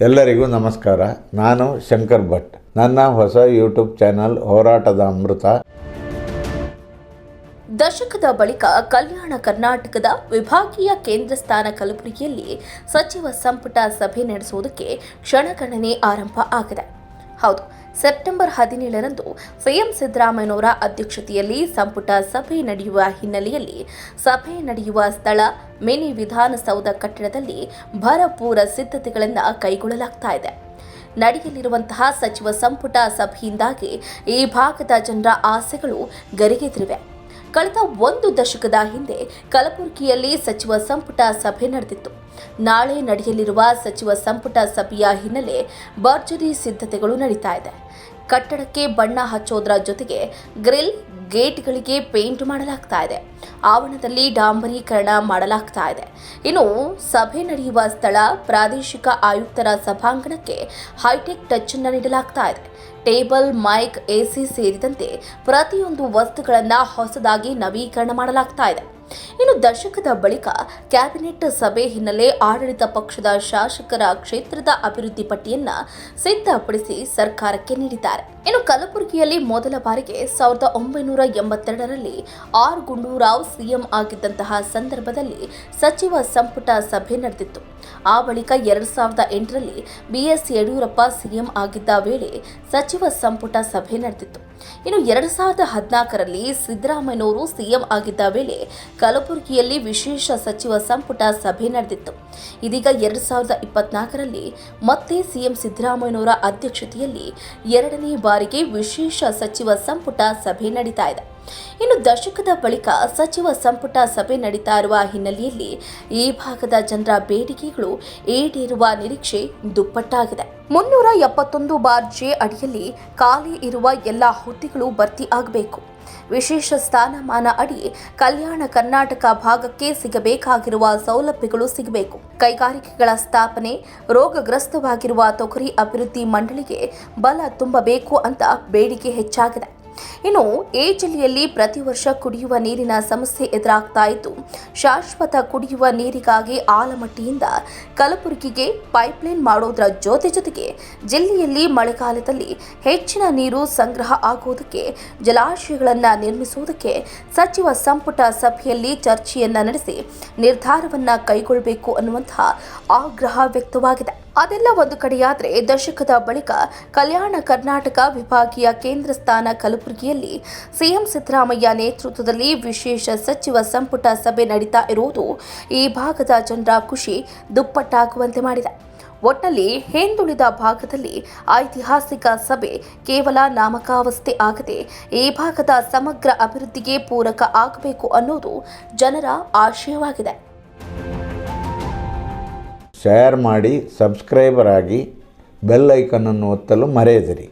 ಎಲ್ಲರಿಗೂ ನಮಸ್ಕಾರ. ನಾನು ಶಂಕರ್ ಭಟ್. ನನ್ನ ಹೊಸ ಯೂಟ್ಯೂಬ್ ಚಾನಲ್ ಹೋರಾಟದ ಅಮೃತ. ದಶಕದ ಬಳಿಕ ಕಲ್ಯಾಣ ಕರ್ನಾಟಕದ ವಿಭಾಗೀಯ ಕೇಂದ್ರ ಸ್ಥಾನ ಕಲಬುರಗಿಯಲ್ಲಿ ಸಚಿವ ಸಂಪುಟ ಸಭೆ ನಡೆಸುವುದಕ್ಕೆ ಕ್ಷಣಗಣನೆ ಆರಂಭ ಆಗಿದೆ. ಹೌದು, ಸೆಪ್ಟೆಂಬರ್ 17ರಂದು ಸಿಎಂ ಸಿದ್ದರಾಮಯ್ಯನವರ ಅಧ್ಯಕ್ಷತೆಯಲ್ಲಿ ಸಂಪುಟ ಸಭೆ ನಡೆಯುವ ಹಿನ್ನೆಲೆಯಲ್ಲಿ ಸಭೆ ನಡೆಯುವ ಸ್ಥಳ ಮಿನಿ ವಿಧಾನಸೌಧ ಕಟ್ಟಡದಲ್ಲಿ ಭರಪೂರ ಸಿದ್ಧತೆಗಳನ್ನು ಕೈಗೊಳ್ಳಲಾಗ್ತಾ ಇದೆ. ನಡೆಯಲಿರುವಂತಹ ಸಚಿವ ಸಂಪುಟ ಸಭೆಯಿಂದಾಗಿ ಈ ಭಾಗದ ಜನರ ಆಸೆಗಳು ಗರಿಗೆದರಿವೆ. ಕಳೆದ 1 ದಶಕದ ಹಿಂದೆ ಕಲಬುರಗಿಯಲ್ಲಿ ಸಚಿವ ಸಂಪುಟ ಸಭೆ ನಡೆದಿತ್ತು. ನಾಳೆ ನಡೆಯಲಿರುವ ಸಚಿವ ಸಂಪುಟ ಸಭೆಯ ಹಿನ್ನೆಲೆ ಭರ್ಜರಿ ಸಿದ್ಧತೆಗಳು ನಡೀತಾ ಇದೆ. ಕಟ್ಟಡಕ್ಕೆ ಬಣ್ಣ ಹಚ್ಚೋದ್ರ ಜೊತೆಗೆ ಗ್ರಿಲ್ ಗೇಟ್ಗಳಿಗೆ ಪೇಂಟ್ ಮಾಡಲಾಗ್ತಾ ಇದೆ. ಆವರಣದಲ್ಲಿ ಡಾಂಬರೀಕರಣ ಮಾಡಲಾಗ್ತಾ ಇದೆ. ಇನ್ನು ಸಭೆ ನಡೆಯುವ ಸ್ಥಳ ಪ್ರಾದೇಶಿಕ ಆಯುಕ್ತರ ಸಭಾಂಗಣಕ್ಕೆ ಹೈಟೆಕ್ ಟಚ್ ಅನ್ನು ನೀಡಲಾಗ್ತಾ ಇದೆ. ಟೇಬಲ್, ಮೈಕ್, ಎಸಿ ಸೇರಿದಂತೆ ಪ್ರತಿಯೊಂದು ವಸ್ತುಗಳನ್ನು ಹೊಸದಾಗಿ ನವೀಕರಣ ಮಾಡಲಾಗ್ತಾ ಇದೆ. ಇನ್ನು ದಶಕದ ಬಳಿಕ ಕ್ಯಾಬಿನೆಟ್ ಸಭೆ ಹಿನ್ನೆಲೆ ಆಡಳಿತ ಪಕ್ಷದ ಶಾಸಕರ ಕ್ಷೇತ್ರದ ಅಭಿವೃದ್ಧಿ ಪಟ್ಟಿಯನ್ನ ಸಿದ್ಧಪಡಿಸಿ ಸರ್ಕಾರಕ್ಕೆ ನೀಡಿದ್ದಾರೆ. ಇನ್ನು ಕಲಬುರಗಿಯಲ್ಲಿ ಮೊದಲ ಬಾರಿಗೆ 1982ರಲ್ಲಿ ಆರ್ ಗುಂಡೂರಾವ್ ಸಿಎಂ ಆಗಿದ್ದಂತಹ ಸಂದರ್ಭದಲ್ಲಿ ಸಚಿವ ಸಂಪುಟ ಸಭೆ ನಡೆದಿತ್ತು. ಆ ಬಳಿಕ 2008ರಲ್ಲಿ ಬಿಎಸ್ ಯಡಿಯೂರಪ್ಪ ಸಿಎಂ ಆಗಿದ್ದ ವೇಳೆ ಸಚಿವ ಸಂಪುಟ ಸಭೆ ನಡೆದಿತ್ತು. ಇನ್ನು 2014ರಲ್ಲಿ ಸಿದ್ದರಾಮಯ್ಯನವರು ಸಿಎಂ ಆಗಿದ್ದ ವೇಳೆ ಕಲಬುರಗಿಯಲ್ಲಿ ವಿಶೇಷ ಸಚಿವ ಸಂಪುಟ ಸಭೆ ನಡೆದಿತ್ತು. ಇದೀಗ 2024ರಲ್ಲಿ ಮತ್ತೆ ಸಿಎಂ ಸಿದ್ದರಾಮಯ್ಯನವರ ಅಧ್ಯಕ್ಷತೆಯಲ್ಲಿ 2ನೇ ಬಾರಿಗೆ ವಿಶೇಷ ಸಚಿವ ಸಂಪುಟ ಸಭೆ ನಡೀತಾ ಇದೆ. ಇನ್ನು ದಶಕದ ಬಳಿಕ ಸಚಿವ ಸಂಪುಟ ಸಭೆ ನಡೀತಾ ಇರುವ ಹಿನ್ನೆಲೆಯಲ್ಲಿ ಈ ಭಾಗದ ಜನರ ಬೇಡಿಕೆಗಳು ಈಡೇರುವ ನಿರೀಕ್ಷೆ ದುಪ್ಪಟ್ಟಾಗಿದೆ. 371 ಬಾರ್ ಜೆ ಅಡಿಯಲ್ಲಿ ಖಾಲಿ ಇರುವ ಎಲ್ಲ ಹುದ್ದೆಗಳು ಭರ್ತಿ ಆಗಬೇಕು. ವಿಶೇಷ ಸ್ಥಾನಮಾನ ಅಡಿ ಕಲ್ಯಾಣ ಕರ್ನಾಟಕ ಭಾಗಕ್ಕೆ ಸಿಗಬೇಕಾಗಿರುವ ಸೌಲಭ್ಯಗಳು ಸಿಗಬೇಕು. ಕೈಗಾರಿಕೆಗಳ ಸ್ಥಾಪನೆ, ರೋಗಗ್ರಸ್ತವಾಗಿರುವ ತೊಗರಿ ಅಭಿವೃದ್ಧಿ ಮಂಡಳಿಗೆ ಬಲ ತುಂಬಬೇಕು ಅಂತ ಬೇಡಿಕೆ ಹೆಚ್ಚಾಗಿದೆ. ಇನ್ನು ಈ ಜಿಲ್ಲೆಯಲ್ಲಿ ಪ್ರತಿ ವರ್ಷ ಕುಡಿಯುವ ನೀರಿನ ಸಮಸ್ಯೆ ಎದುರಾಗ್ತಾ ಇದ್ದು, ಶಾಶ್ವತ ಕುಡಿಯುವ ನೀರಿಗಾಗಿ ಆಲಮಟ್ಟಿಯಿಂದ ಕಲಬುರಗಿಗೆ ಪೈಪ್ಲೈನ್ ಮಾಡೋದ್ರ ಜೊತೆಗೆ ಜಿಲ್ಲೆಯಲ್ಲಿ ಮಳೆಗಾಲದಲ್ಲಿ ಹೆಚ್ಚಿನ ನೀರು ಸಂಗ್ರಹ ಆಗುವುದಕ್ಕೆ ಜಲಾಶಯಗಳನ್ನು ನಿರ್ಮಿಸುವುದಕ್ಕೆ ಸಚಿವ ಸಂಪುಟ ಸಭೆಯಲ್ಲಿ ಚರ್ಚೆಯನ್ನ ನಡೆಸಿ ನಿರ್ಧಾರವನ್ನ ಕೈಗೊಳ್ಳಬೇಕು ಅನ್ನುವಂತಹ ಆಗ್ರಹ ವ್ಯಕ್ತವಾಗಿದೆ. ಅದೆಲ್ಲ ಒಂದು ಕಡೆಯಾದರೆ, ದಶಕದ ಬಳಿಕ ಕಲ್ಯಾಣ ಕರ್ನಾಟಕ ವಿಭಾಗೀಯ ಕೇಂದ್ರ ಸ್ಥಾನ ಕಲಬುರಗಿಯಲ್ಲಿ ಸಿಎಂ ಸಿದ್ದರಾಮಯ್ಯ ನೇತೃತ್ವದಲ್ಲಿ ವಿಶೇಷ ಸಚಿವ ಸಂಪುಟ ಸಭೆ ನಡೀತಾ ಇರುವುದು ಈ ಭಾಗದ ಜನರ ಖುಷಿ ದುಪ್ಪಟ್ಟಾಗುವಂತೆ ಮಾಡಿದೆ. ಒಟ್ಟಲ್ಲಿ ಹಿಂದುಳಿದ ಭಾಗದಲ್ಲಿ ಐತಿಹಾಸಿಕ ಸಭೆ ಕೇವಲ ನಾಮಕಾವಸ್ಥೆ ಆಗದೆ ಈ ಭಾಗದ ಸಮಗ್ರ ಅಭಿವೃದ್ಧಿಗೆ ಪೂರಕ ಆಗಬೇಕು ಅನ್ನೋದು ಜನರ ಆಶಯವಾಗಿದೆ. ಶೇರ್ ಮಾಡಿ, ಸಬ್ಸ್ಕ್ರೈಬರ್ ಆಗಿ, ಬೆಲ್ ಐಕನ್ ಅನ್ನು ಒತ್ತಲು ಮರೆಯದಿರಿ.